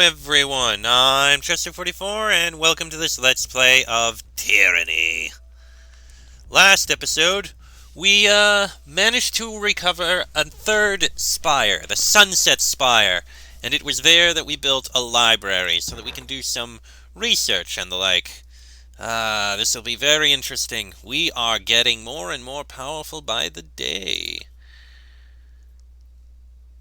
everyone, I'm Chester44 and welcome to this Let's Play of Tyranny. Last episode, we managed to recover a third spire, the Sunset Spire, and it was there that we built a library so that we can do some research and the like. This will be very interesting. We are getting more and more powerful by the day.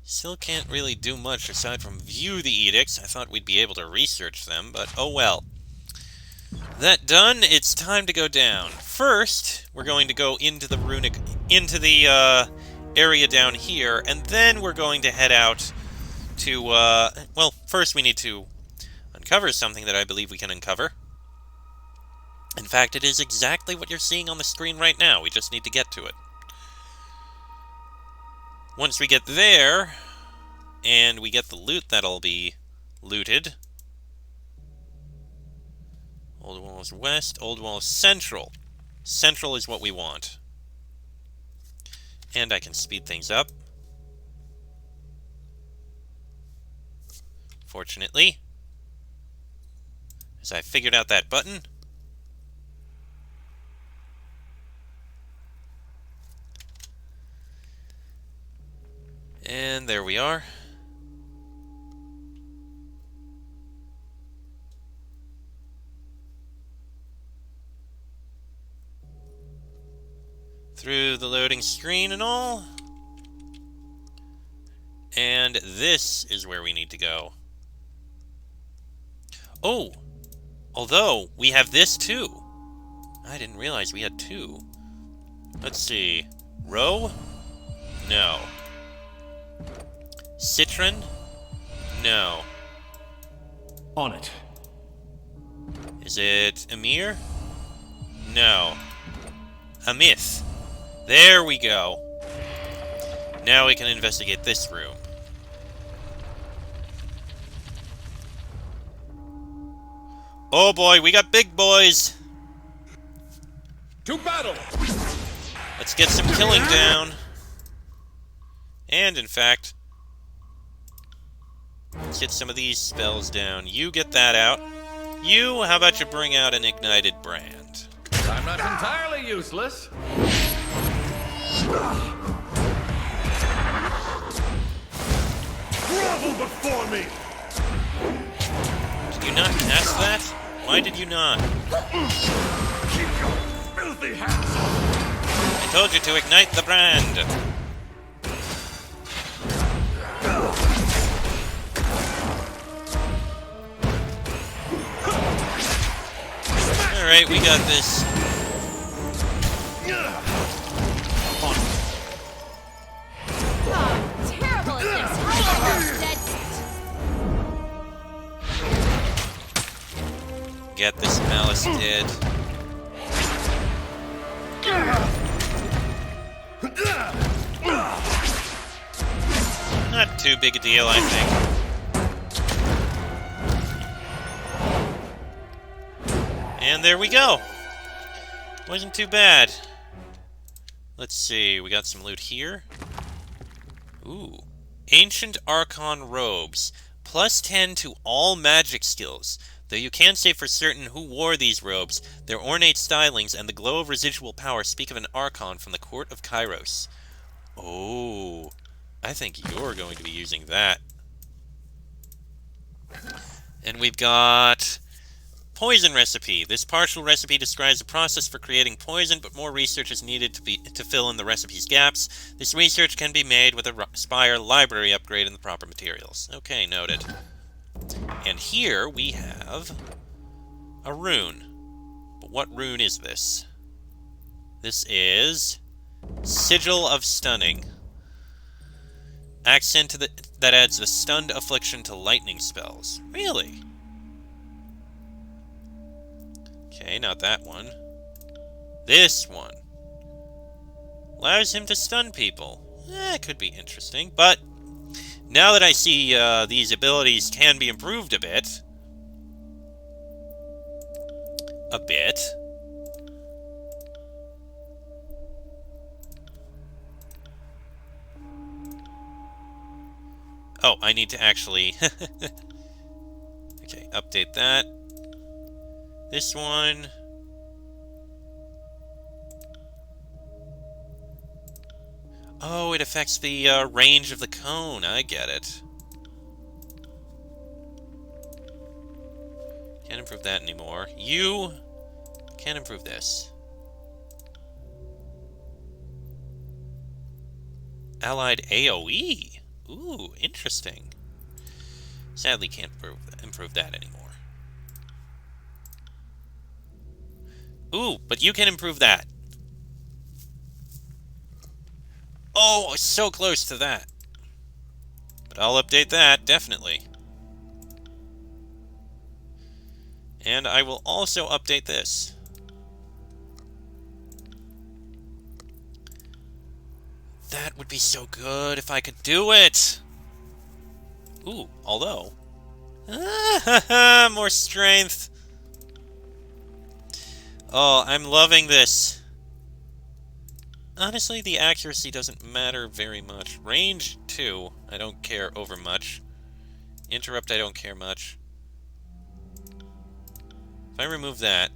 Still can't really do much aside from view the edicts. I thought we'd be able to research them, but oh well. That done, it's time to go down. First, we're going to go into the area down here, and then we're going to head out to, well, first we need to uncover something that I believe we can uncover. In fact, it is exactly what you're seeing on the screen right now. We just need to get to it. Once we get there, and we get the loot that'll be looted. Old wall is west, old wall is central. Central is what we want. And I can speed things up. Fortunately. As I figured out that button. And there we are. Through the loading screen and all. And this is where we need to go. Oh! Although, we have this too. I didn't realize we had two. Let's see. Row? No. Citron? No. On it. Is it Emir? No. A myth. There we go. Now we can investigate this room. Oh boy, we got big boys! To battle! Let's get some killing down. And in fact, let's get some of these spells down. You get that out. You, how about you bring out an ignited brand? I'm not entirely useless. Grovel before me! Did you not cast that? Why did you not? Keep your filthy hands off! I told you to ignite the brand. Alright, we got this. Oh, terrible at this. Dead. Get this malice dead. Not too big a deal, I think. And there we go. Wasn't too bad. Let's see, we got some loot here. Ooh. Ancient Archon robes. Plus 10 to all magic skills. Though you can't say for certain who wore these robes, their ornate stylings and the glow of residual power speak of an Archon from the court of Kairos. Oh, I think you're going to be using that. And we've got poison recipe. This partial recipe describes the process for creating poison, but more research is needed to fill in the recipe's gaps. This research can be made with a Spire library upgrade and the proper materials. Okay, noted. And here we have a rune. But what rune is this? This is Sigil of Stunning. Accent that adds the stunned affliction to lightning spells. Really? Okay, not that one. This one. Allows him to stun people. Could be interesting, but now that I see these abilities can be improved a bit. Oh, I need to actually Okay, update that. This one. Oh, it affects the range of the cone. I get it. Can't improve that anymore. You can't improve this. Allied AoE. Ooh, interesting. Sadly, can't improve that anymore. Ooh, but you can improve that. Oh, so close to that. But I'll update that, definitely. And I will also update this. That would be so good if I could do it! Ooh, although... more strength! Oh, I'm loving this. Honestly, the accuracy doesn't matter very much. Range, too, I don't care over much. Interrupt, I don't care much. If I remove that...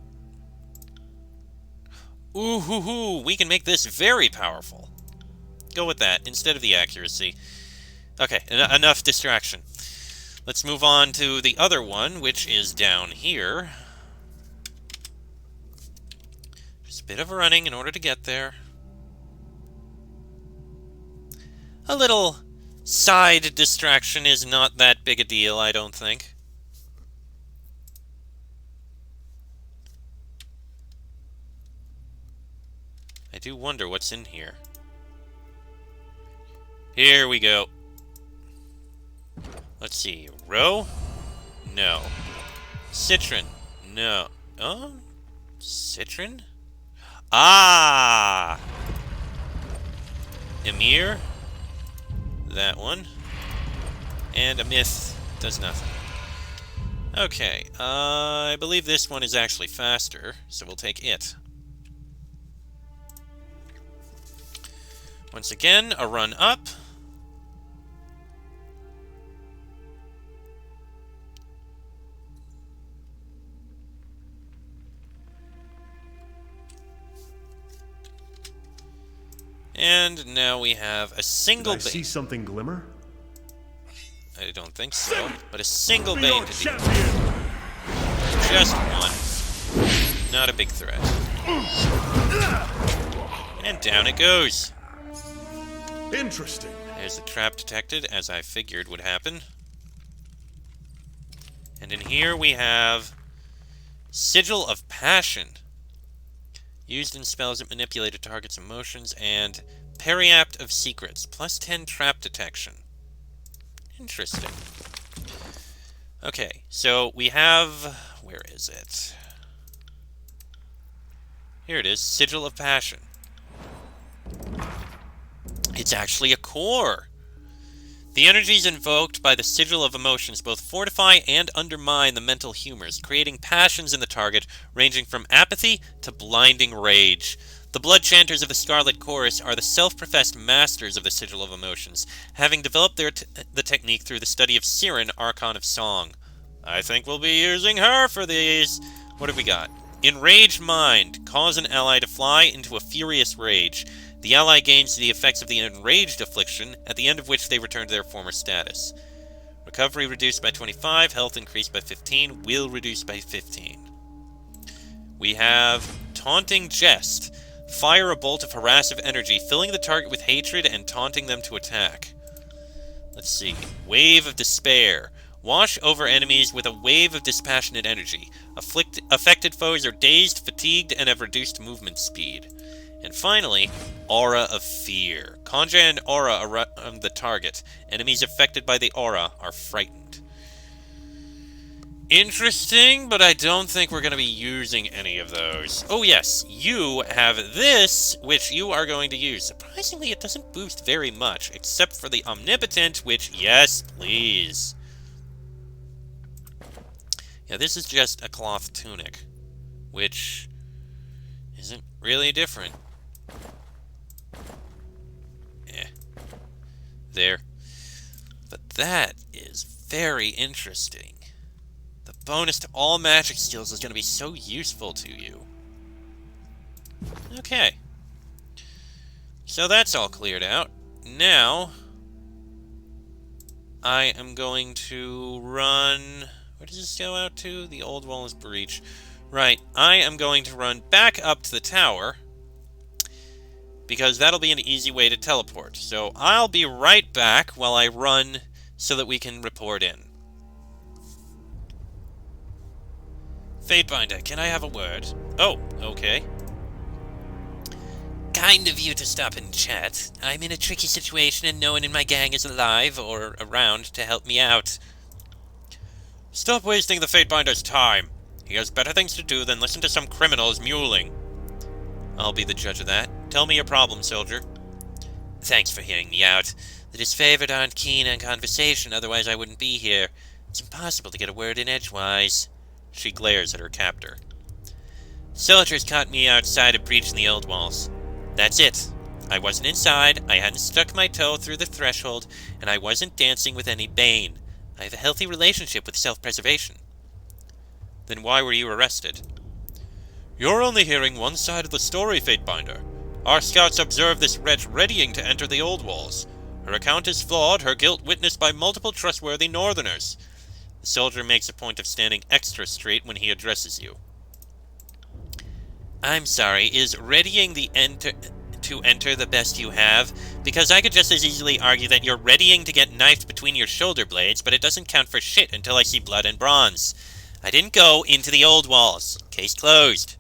Ooh, hoo, hoo, we can make this very powerful. Go with that, instead of the accuracy. Okay, enough distraction. Let's move on to the other one, which is down here. Just a bit of running in order to get there. A little side distraction is not that big a deal, I don't think. I do wonder what's in here. Here we go. Let's see. Row? No. Citron? No. Oh? Citron? Ah! Emir? That one. And a myth does nothing. Okay. I believe this one is actually faster, so we'll take it. Once again, a run up. And now we have a single Did I see bane. something glimmer? I don't think so, but a single Be bane your to deal. champion! Just one. Not a big threat. And down it goes. Interesting. There's the trap detected, as I figured would happen. And in here we have Sigil of Passion. Used in spells that manipulate a target's emotions, and Periapt of Secrets. Plus 10 trap detection. Interesting. Okay, so we have... Where is it? Here it is, Sigil of Passion. It's actually a core. The energies invoked by the Sigil of Emotions both fortify and undermine the mental humors, creating passions in the target ranging from apathy to blinding rage. The Blood Chanters of the Scarlet Chorus are the self-professed masters of the Sigil of Emotions, having developed the technique through the study of Siren, Archon of Song. I think we'll be using her for these. What have we got? Enraged Mind. Cause an ally to fly into a furious rage. The ally gains the effects of the enraged affliction, at the end of which they return to their former status. Recovery reduced by 25, health increased by 15, will reduced by 15. We have Taunting Jest. Fire a bolt of harassive energy, filling the target with hatred and taunting them to attack. Let's see. Wave of Despair. Wash over enemies with a wave of dispassionate energy. Affected foes are dazed, fatigued, and have reduced movement speed. And finally, Aura of Fear. Conjure an aura around the target. Enemies affected by the aura are frightened. Interesting, but I don't think we're going to be using any of those. Oh yes, you have this, which you are going to use. Surprisingly, it doesn't boost very much, except for the Omnipotent, which, yes, please. Yeah, this is just a cloth tunic, which isn't really different. There. But that is very interesting. The bonus to all magic skills is going to be so useful to you. Okay. So that's all cleared out. Now, I am going to run... Where does this go out to? The old wall is breach. Right, I am going to run back up to the tower, because that'll be an easy way to teleport. So I'll be right back while I run so that we can report in. Fatebinder, can I have a word? Oh, okay. Kind of you to stop and chat. I'm in a tricky situation and no one in my gang is alive or around to help me out. Stop wasting the Fatebinder's time. He has better things to do than listen to some criminals mewling. I'll be the judge of that. Tell me your problem, soldier. Thanks for hearing me out. The disfavored aren't keen on conversation, otherwise I wouldn't be here. It's impossible to get a word in edgewise. She glares at her captor. Soldiers caught me outside a breach in the old walls. That's it. I wasn't inside, I hadn't stuck my toe through the threshold, and I wasn't dancing with any bane. I have a healthy relationship with self-preservation. Then why were you arrested? You're only hearing one side of the story, Fatebinder. Our scouts observed this wretch readying to enter the old walls. Her account is flawed, her guilt witnessed by multiple trustworthy northerners. The soldier makes a point of standing extra straight when he addresses you. I'm sorry, is readying to enter the best you have? Because I could just as easily argue that you're readying to get knifed between your shoulder blades, but it doesn't count for shit until I see blood and bronze. I didn't go into the old walls. Case closed.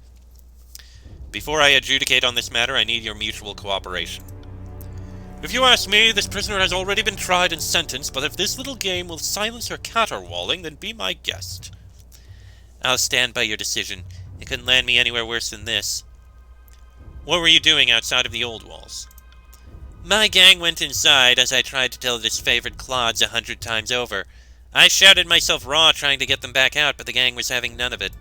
Before I adjudicate on this matter, I need your mutual cooperation. If you ask me, this prisoner has already been tried and sentenced, but if this little game will silence her caterwauling, then be my guest. I'll stand by your decision. It couldn't land me anywhere worse than this. What were you doing outside of the old walls? My gang went inside as I tried to tell the disfavored clods 100 times over. I shouted myself raw trying to get them back out, but the gang was having none of it.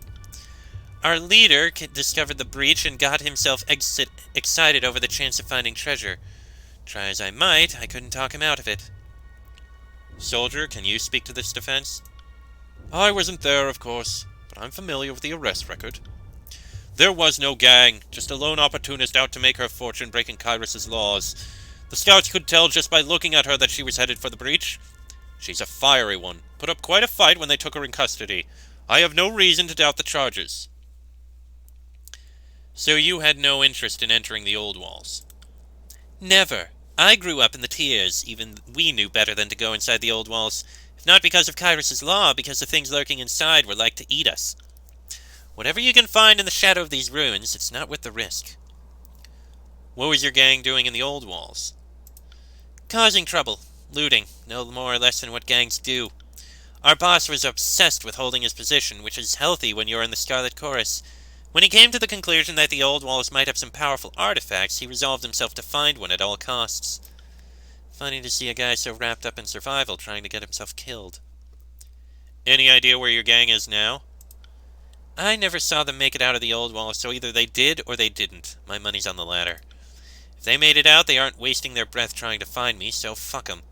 Our leader discovered the breach and got himself excited over the chance of finding treasure. Try as I might, I couldn't talk him out of it. Soldier, can you speak to this defense? I wasn't there, of course, but I'm familiar with the arrest record. There was no gang, just a lone opportunist out to make her fortune breaking Kyrus's laws. The scouts could tell just by looking at her that she was headed for the breach. She's a fiery one, put up quite a fight when they took her in custody. I have no reason to doubt the charges. So you had no interest in entering the old walls? Never. I grew up in the Tiers. Even we knew better than to go inside the old walls. If not because of Kyrus's law, because the things lurking inside were like to eat us. Whatever you can find in the shadow of these ruins, it's not worth the risk. What was your gang doing in the old walls? Causing trouble. Looting. No more or less than what gangs do. Our boss was obsessed with holding his position, which is healthy when you're in the Scarlet Chorus. When he came to the conclusion that the old walls might have some powerful artifacts, he resolved himself to find one at all costs. Funny to see a guy so wrapped up in survival trying to get himself killed. Any idea where your gang is now? I never saw them make it out of the old walls, so either they did or they didn't. My money's on the latter. If they made it out, they aren't wasting their breath trying to find me, so fuck 'em.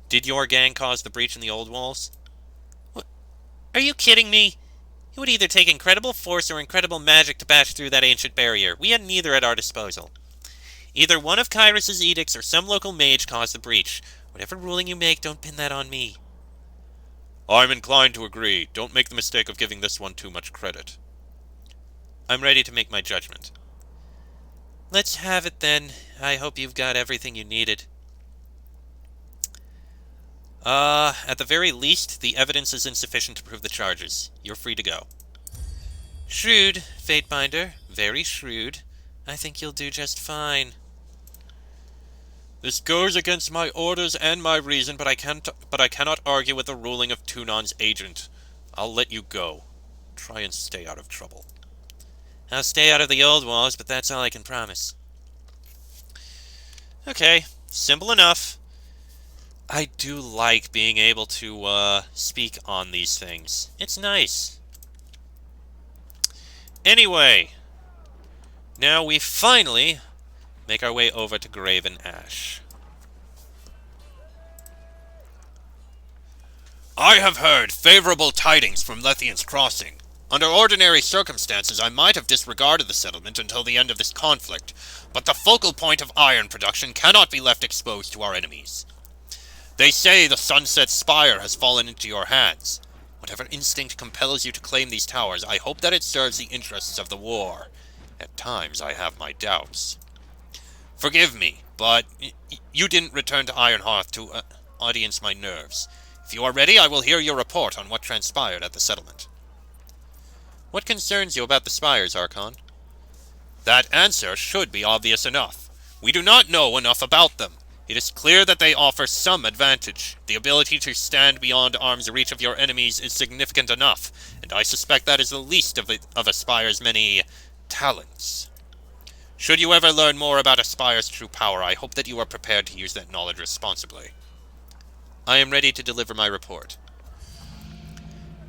Did your gang cause the breach in the old walls? What? Are you kidding me? It would either take incredible force or incredible magic to bash through that ancient barrier. We had neither at our disposal. Either one of Kyrus's edicts or some local mage caused the breach. Whatever ruling you make, don't pin that on me. I'm inclined to agree. Don't make the mistake of giving this one too much credit. I'm ready to make my judgment. Let's have it then. I hope you've got everything you needed. At the very least, the evidence is insufficient to prove the charges. You're free to go. Shrewd, Fatebinder. Very shrewd. I think you'll do just fine. This goes against my orders and my reason, but I cannot argue with the ruling of Tunon's agent. I'll let you go. Try and stay out of trouble. I'll stay out of the old walls, but that's all I can promise. Okay, simple enough. I do like being able to, speak on these things. It's nice. Anyway, now we finally make our way over to Graven Ashe. I have heard favorable tidings from Lethian's Crossing. Under ordinary circumstances, I might have disregarded the settlement until the end of this conflict, but the focal point of iron production cannot be left exposed to our enemies. They say the Sunset Spire has fallen into your hands. Whatever instinct compels you to claim these towers, I hope that it serves the interests of the war. At times, I have my doubts. Forgive me, but you didn't return to Ironhearth to audience my nerves. If you are ready, I will hear your report on what transpired at the settlement. What concerns you about the spires, Archon? That answer should be obvious enough. We do not know enough about them. It is clear that they offer some advantage. The ability to stand beyond arm's reach of your enemies is significant enough, and I suspect that is the least of a spire's many talents. Should you ever learn more about a spire's true power, I hope that you are prepared to use that knowledge responsibly. I am ready to deliver my report.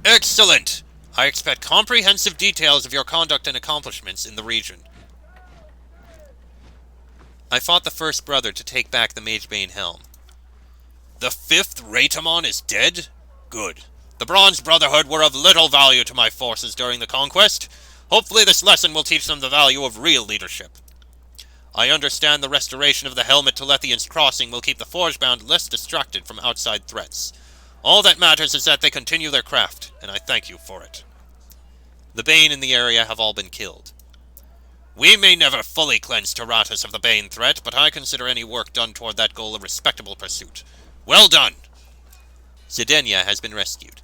Excellent! I expect comprehensive details of your conduct and accomplishments in the region. I fought the first brother to take back the Magebane helm. The fifth Raitamon is dead? Good. The Bronze Brotherhood were of little value to my forces during the conquest. Hopefully this lesson will teach them the value of real leadership. I understand the restoration of the helmet to Lethian's Crossing will keep the Forgebound less distracted from outside threats. All that matters is that they continue their craft, and I thank you for it. The Bane in the area have all been killed. We may never fully cleanse Tyranny of the Bane threat, but I consider any work done toward that goal a respectable pursuit. Well done! Zidenia has been rescued.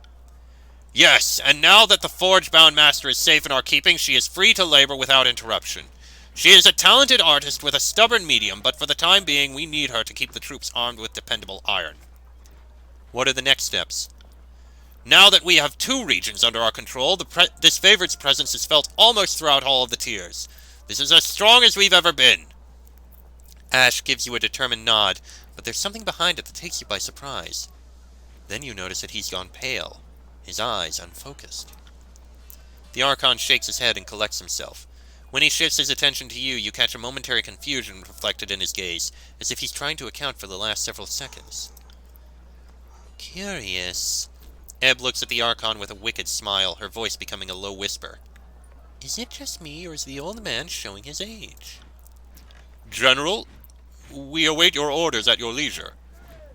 Yes, and now that the Forgebound Master is safe in our keeping, she is free to labor without interruption. She is a talented artist with a stubborn medium, but for the time being we need her to keep the troops armed with dependable iron. What are the next steps? Now that we have 2 regions under our control, this favorite's presence is felt almost throughout all of the tiers. This is as strong as we've ever been. Ashe gives you a determined nod, but there's something behind it that takes you by surprise. Then you notice that he's gone pale, his eyes unfocused. The Archon shakes his head and collects himself. When he shifts his attention to you, you catch a momentary confusion reflected in his gaze, as if he's trying to account for the last several seconds. Curious. Ebb looks at the Archon with a wicked smile, her voice becoming a low whisper. Is it just me, or is the old man showing his age? General, we await your orders at your leisure.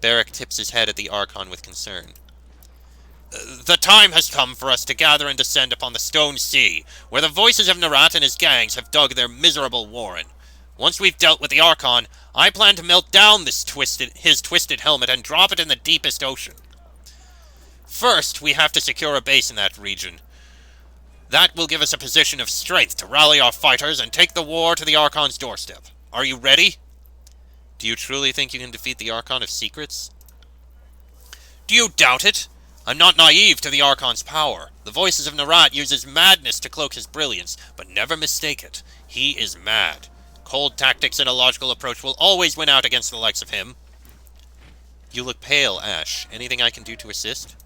Barrack tips his head at the Archon with concern. The time has come for us to gather and descend upon the Stone Sea, where the voices of Narat and his gangs have dug their miserable warren. Once we've dealt with the Archon, I plan to melt down his twisted helmet and drop it in the deepest ocean. First, we have to secure a base in that region. That will give us a position of strength to rally our fighters and take the war to the Archon's doorstep. Are you ready? Do you truly think you can defeat the Archon of Secrets? Do you doubt it? I'm not naive to the Archon's power. The voices of Narat uses madness to cloak his brilliance, but never mistake it. He is mad. Cold tactics and a logical approach will always win out against the likes of him. You look pale, Ashe. Anything I can do to assist?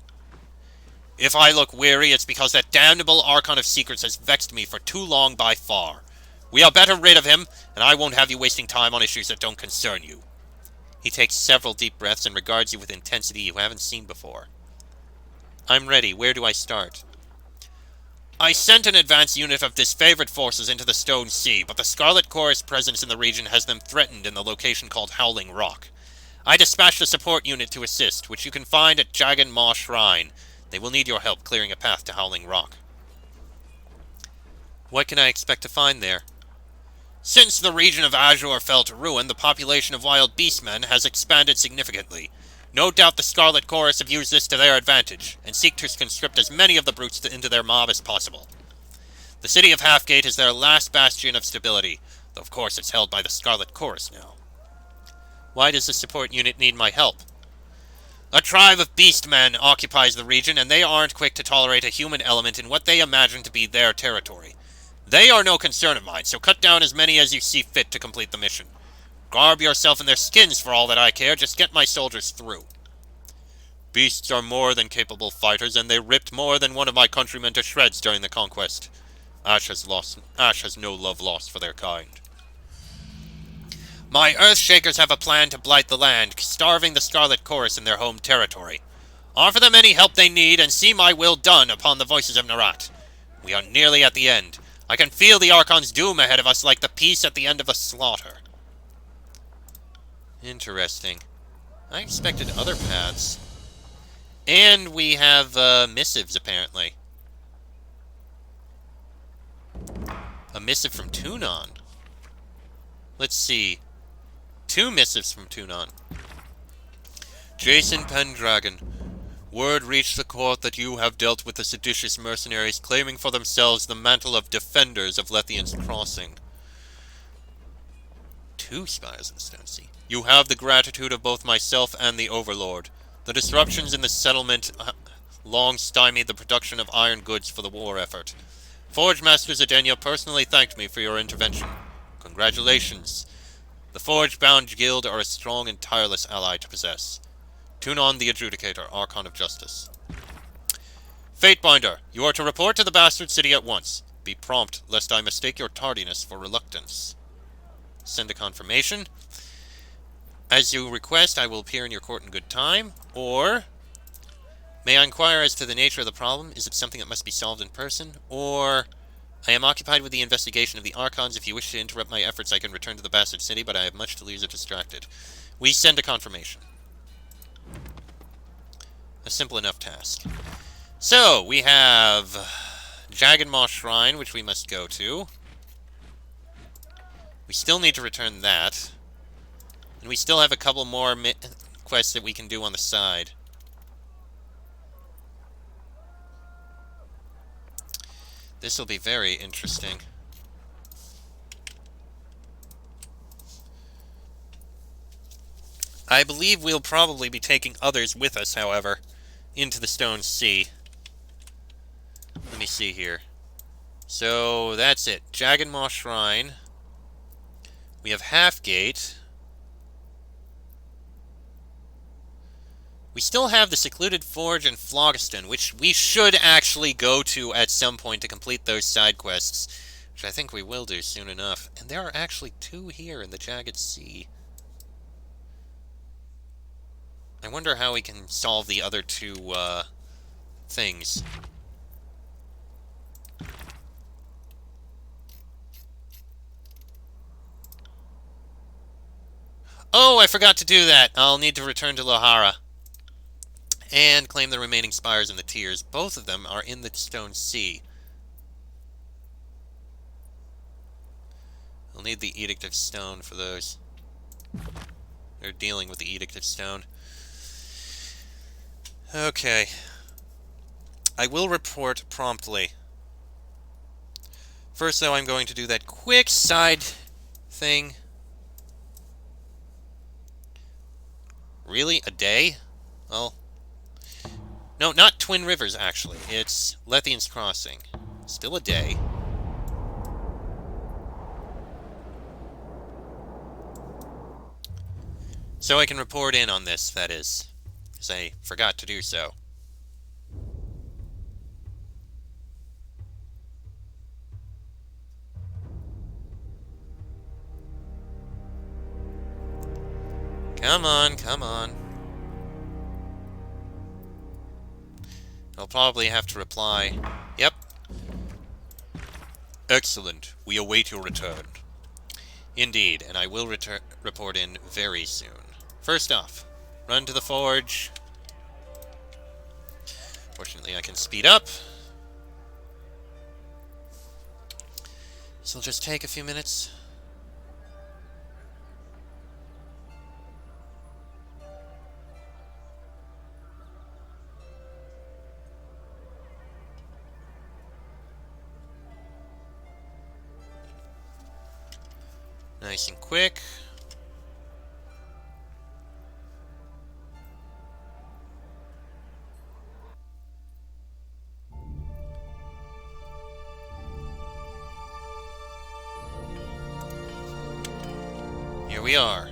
If I look weary, it's because that damnable Archon of Secrets has vexed me for too long by far. We are better rid of him, and I won't have you wasting time on issues that don't concern you. He takes several deep breaths and regards you with intensity you haven't seen before. I'm ready. Where do I start? I sent an advance unit of disfavored forces into the Stone Sea, but the Scarlet Chorus presence in the region has them threatened in the location called Howling Rock. I dispatched a support unit to assist, which you can find at Jagan Maw Shrine. They will need your help clearing a path to Howling Rock. What can I expect to find there? Since the region of Azure fell to ruin, the population of wild beastmen has expanded significantly. No doubt the Scarlet Chorus have used this to their advantage, and seek to conscript as many of the brutes into their mob as possible. The city of Halfgate is their last bastion of stability, though of course it's held by the Scarlet Chorus now. Why does the support unit need my help? A tribe of beastmen occupies the region, and they aren't quick to tolerate a human element in what they imagine to be their territory. They are no concern of mine, so cut down as many as you see fit to complete the mission. Garb yourself in their skins for all that I care, just get my soldiers through. Beasts are more than capable fighters, and they ripped more than one of my countrymen to shreds during the conquest. Ashe has no love lost for their kind. My Earthshakers have a plan to blight the land, starving the Scarlet Chorus in their home territory. Offer them any help they need, and see my will done upon the voices of Narat. We are nearly at the end. I can feel the Archon's doom ahead of us like the peace at the end of the slaughter. Interesting. I expected other paths. And we have missives, apparently. A missive from Tunon. Let's see. 2 missives from Tunon. Jason Pendragon. Word reached the court that you have dealt with the seditious mercenaries claiming for themselves the mantle of defenders of Lethian's Crossing. 2 spires in the Stone Sea. You have the gratitude of both myself and the Overlord. The disruptions in the settlement long stymied the production of iron goods for the war effort. Forge Master Zedenia personally thanked me for your intervention. Congratulations. The Forge-bound Guild are a strong and tireless ally to possess. Tunon the Adjudicator, Archon of Justice. Fatebinder, you are to report to the Bastard City at once. Be prompt, lest I mistake your tardiness for reluctance. Send a confirmation. As you request, I will appear in your court in good time. Or, may I inquire as to the nature of the problem? Is it something that must be solved in person? Or, I am occupied with the investigation of the Archons. If you wish to interrupt my efforts, I can return to the Bastard City, but I have much to lose if distracted. We send a confirmation. A simple enough task. So, we have Jagged Maw Shrine, which we must go to. We still need to return that. And we still have a couple more quests that we can do on the side. This will be very interesting. I believe we'll probably be taking others with us, however, into the Stone Sea. Let me see here. So, that's it. Jagged Maw Shrine. We have Halfgate. We still have the Secluded Forge and Phlogiston, which we should actually go to at some point to complete those side quests, which I think we will do soon enough. And there are actually 2 here in the Jagged Sea. I wonder how we can solve the other 2 things. Oh, I forgot to do that. I'll need to return to Lohara and claim the remaining spires in the tiers. Both of them are in the Stone Sea. I'll need the Edict of Stone for those. They're dealing with the Edict of Stone. Okay. I will report promptly. First, though, I'm going to do that quick side thing. Really? A day? Well... No, not Twin Rivers, actually. It's Lethian's Crossing. Still a day. So I can report in on this, that is. Because I forgot to do so. Come on, come on. I'll probably have to reply, yep. Excellent. We await your return. Indeed, and I will report in very soon. First off, run to the forge. Fortunately, I can speed up. This will just take a few minutes. Nice and quick. Here we are.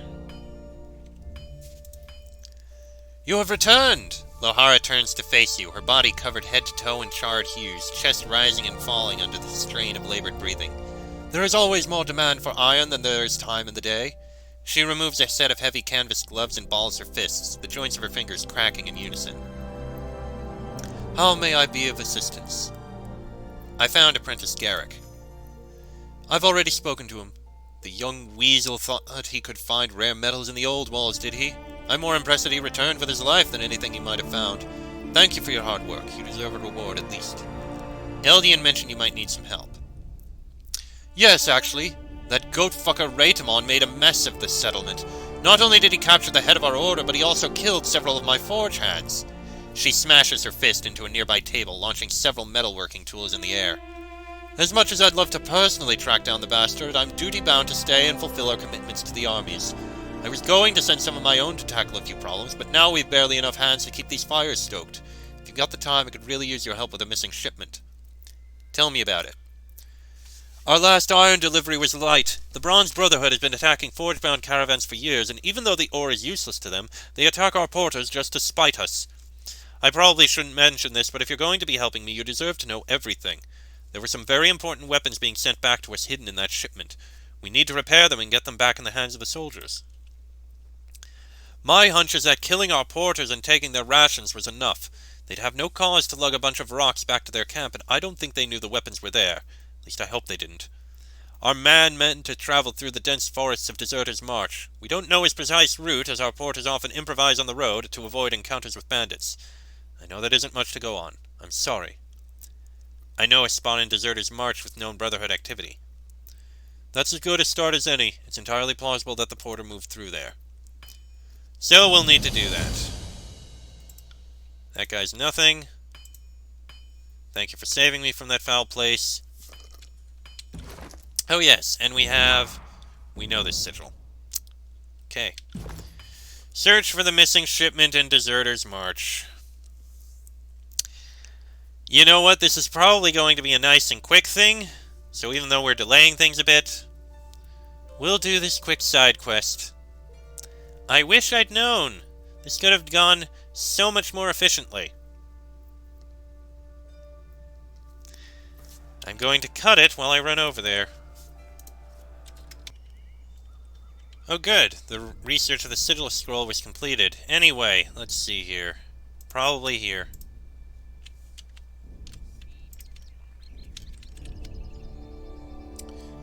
You have returned! Lohara turns to face you, her body covered head to toe in charred hues, chest rising and falling under the strain of labored breathing. There is always more demand for iron than there is time in the day. She removes a set of heavy canvas gloves and balls her fists, the joints of her fingers cracking in unison. How may I be of assistance? I found Apprentice Garrick. I've already spoken to him. The young weasel thought he could find rare metals in the old walls, did he? I'm more impressed that he returned with his life than anything he might have found. Thank you for your hard work. You deserve a reward, at least. Eldian mentioned you might need some help. Yes, actually. That goat fucker Raytamon made a mess of this settlement. Not only did he capture the head of our order, but he also killed several of my forge hands. She smashes her fist into a nearby table, launching several metalworking tools in the air. As much as I'd love to personally track down the bastard, I'm duty-bound to stay and fulfill our commitments to the armies. I was going to send some of my own to tackle a few problems, but now we've barely enough hands to keep these fires stoked. If you've got the time, I could really use your help with a missing shipment. Tell me about it. Our last iron delivery was light. The Bronze Brotherhood has been attacking forge-bound caravans for years, and even though the ore is useless to them, they attack our porters just to spite us. I probably shouldn't mention this, but if you're going to be helping me, you deserve to know everything. There were some very important weapons being sent back to us hidden in that shipment. We need to repair them and get them back in the hands of the soldiers. My hunch is that killing our porters and taking their rations was enough. They'd have no cause to lug a bunch of rocks back to their camp, and I don't think they knew the weapons were there. At least I hope they didn't. Our man meant to travel through the dense forests of Deserter's March. We don't know his precise route, as our porters often improvise on the road to avoid encounters with bandits. I know that isn't much to go on. I'm sorry. I know a spot in Deserter's March with known Brotherhood activity. That's as good a start as any. It's entirely plausible that the porter moved through there. So we'll need to do that. That guy's nothing. Thank you for saving me from that foul place. Oh yes, and we know this sigil. Okay. Search for the missing shipment in Deserter's March. You know what, this is probably going to be a nice and quick thing, so even though we're delaying things a bit, we'll do this quick side quest. I wish I'd known. This could have gone so much more efficiently. I'm going to cut it while I run over there. Oh good, the research of the sigil scroll was completed. Anyway, let's see here. Probably here.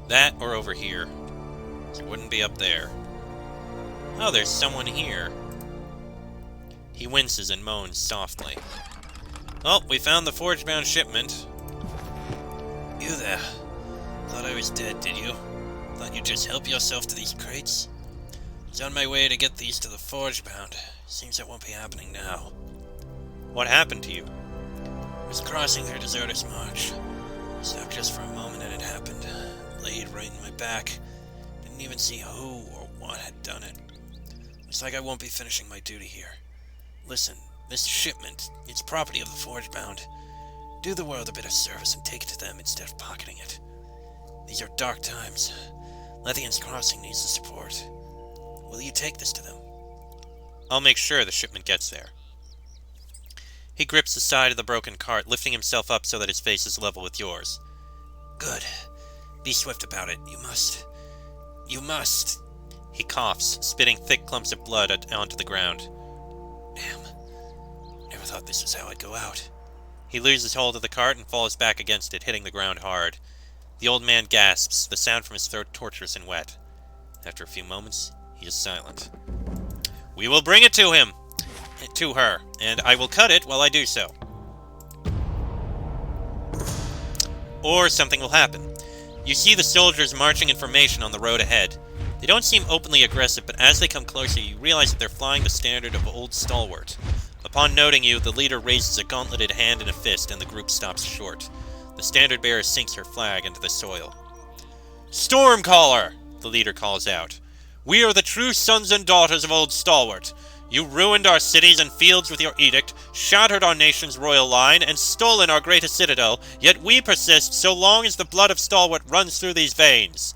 That or over here. So it wouldn't be up there. Oh, there's someone here. He winces and moans softly. Oh, we found the forge-bound shipment. You there. Thought I was dead, did you? Thought you'd just help yourself to these crates? I was on my way to get these to the forge-bound. Seems that won't be happening now. What happened to you? I was crossing through Deserter's March. Stopped just for a moment and it happened. Laid right in my back. Didn't even see who or what had done it. Looks like I won't be finishing my duty here. Listen, this shipment, it's property of the forge-bound. Do the world a bit of service and take it to them instead of pocketing it. These are dark times. Lethian's Crossing needs the support. Will you take this to them? I'll make sure the shipment gets there. He grips the side of the broken cart, lifting himself up so that his face is level with yours. Good. Be swift about it. You must. You must. He coughs, spitting thick clumps of blood onto the ground. Damn. Never thought this was how I'd go out. He loses hold of the cart and falls back against it, hitting the ground hard. The old man gasps, the sound from his throat torturous and wet. After a few moments, he is silent. We will bring it to him! To her, and I will cut it while I do so. Or something will happen. You see the soldiers marching in formation on the road ahead. They don't seem openly aggressive, but as they come closer, you realize that they're flying the standard of Old Stalwart. Upon noting you, the leader raises a gauntleted hand and a fist, and the group stops short. The standard bearer sinks her flag into the soil. Stormcaller! The leader calls out. We are the true sons and daughters of Old Stalwart. You ruined our cities and fields with your edict, shattered our nation's royal line, and stolen our greatest citadel, yet we persist so long as the blood of Stalwart runs through these veins.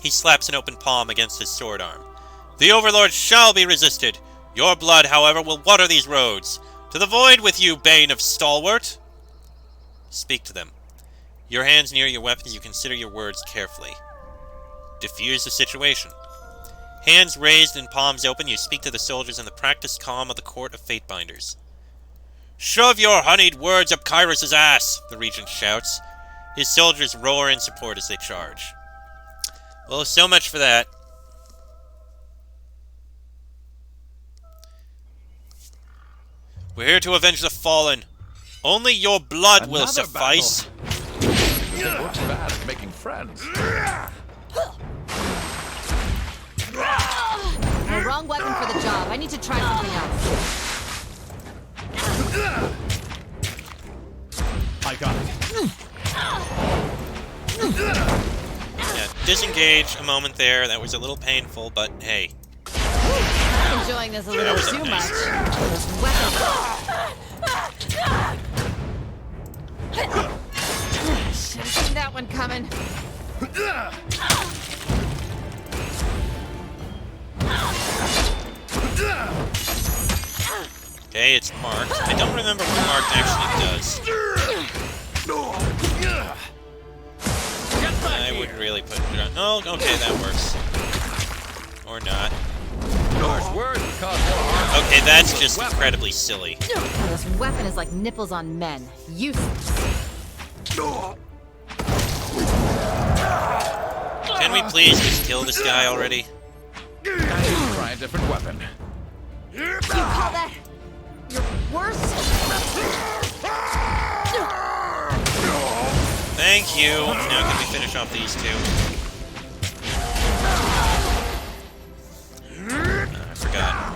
He slaps an open palm against his sword arm. The Overlord shall be resisted. Your blood, however, will water these roads. To the void with you, Bane of Stalwart! Speak to them. Your hands near your weapons, you consider your words carefully. Diffuse the situation. Hands raised and palms open, you speak to the soldiers in the practiced calm of the court of Fatebinders. Shove your honeyed words up Kyrus's ass, the regent shouts. His soldiers roar in support as they charge. Well, so much for that. We're here to avenge the fallen. Only your blood will Another suffice. It works bad at making friends. The wrong weapon for the job. I need to try something else. I got it. Yeah, disengage a moment there. That was a little painful, but hey. I'm enjoying this a little was too nice. much. Those weapons. Should have seen that one coming. Okay, it's marked. I don't remember what marked actually does. I wouldn't really put it on. Oh, okay, that works. Or not. Norse words would cause more harm. Okay, that's just incredibly silly. Oh, this weapon is like nipples on men. Useless. Can we please just kill this guy already? Try a different weapon. You call that your worst? Thank you. Now can we finish off these two? I forgot.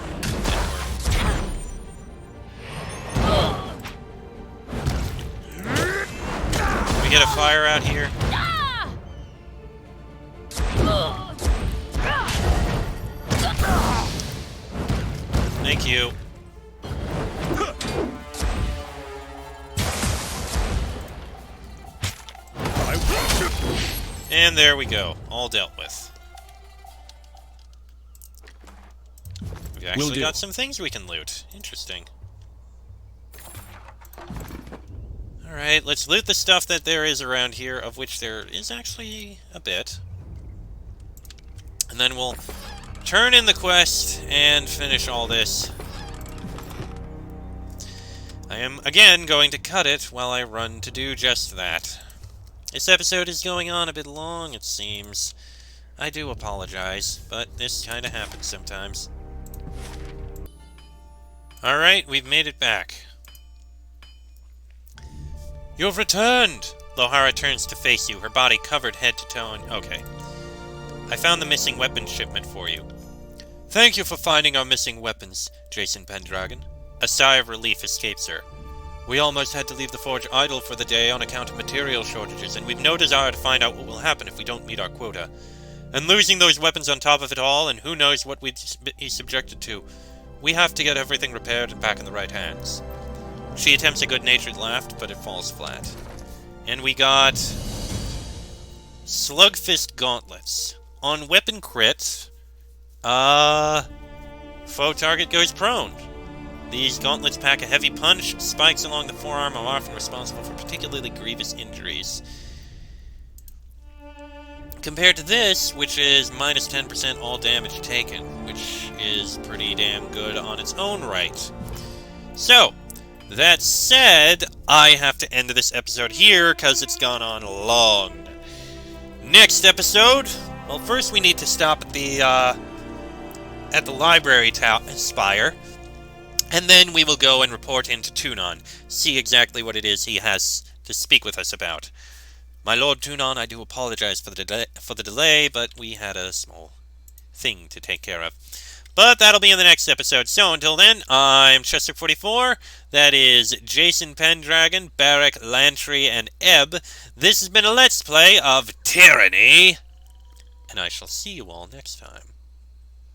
Can we get a fire out here? Thank you. And there we go. All dealt with. We've actually got some things we can loot. Interesting. Alright, let's loot the stuff that there is around here, of which there is actually a bit. And then we'll turn in the quest and finish all this. I am, again, going to cut it while I run to do just that. This episode is going on a bit long, it seems. I do apologize, but this kind of happens sometimes. Alright, we've made it back. You've returned! Lohara turns to face you, her body covered head to toe in... Okay. I found the missing weapons shipment for you. Thank you for finding our missing weapons, Jason Pendragon. A sigh of relief escapes her. We almost had to leave the forge idle for the day on account of material shortages, and we've no desire to find out what will happen if we don't meet our quota. And losing those weapons on top of it all, and who knows what we'd be subjected to. We have to get everything repaired and back in the right hands. She attempts a good-natured laugh, but it falls flat. And we got... Slugfist Gauntlets. On weapon crit... Foe target goes prone. These gauntlets pack a heavy punch. Spikes along the forearm are often responsible for particularly grievous injuries. Compared to this, which is minus 10% all damage taken, which is pretty damn good on its own right. So, that said, I have to end this episode here because it's gone on long. Next episode, well, first we need to stop at the library spire. And then we will go and report into Tunon, see exactly what it is he has to speak with us about. My Lord Tunon, I do apologize for the delay, but we had a small thing to take care of. But that'll be in the next episode. So until then, I'm Chester44. That is Jason Pendragon, Barrack, Lantry, and Ebb. This has been a Let's Play of Tyranny, and I shall see you all next time.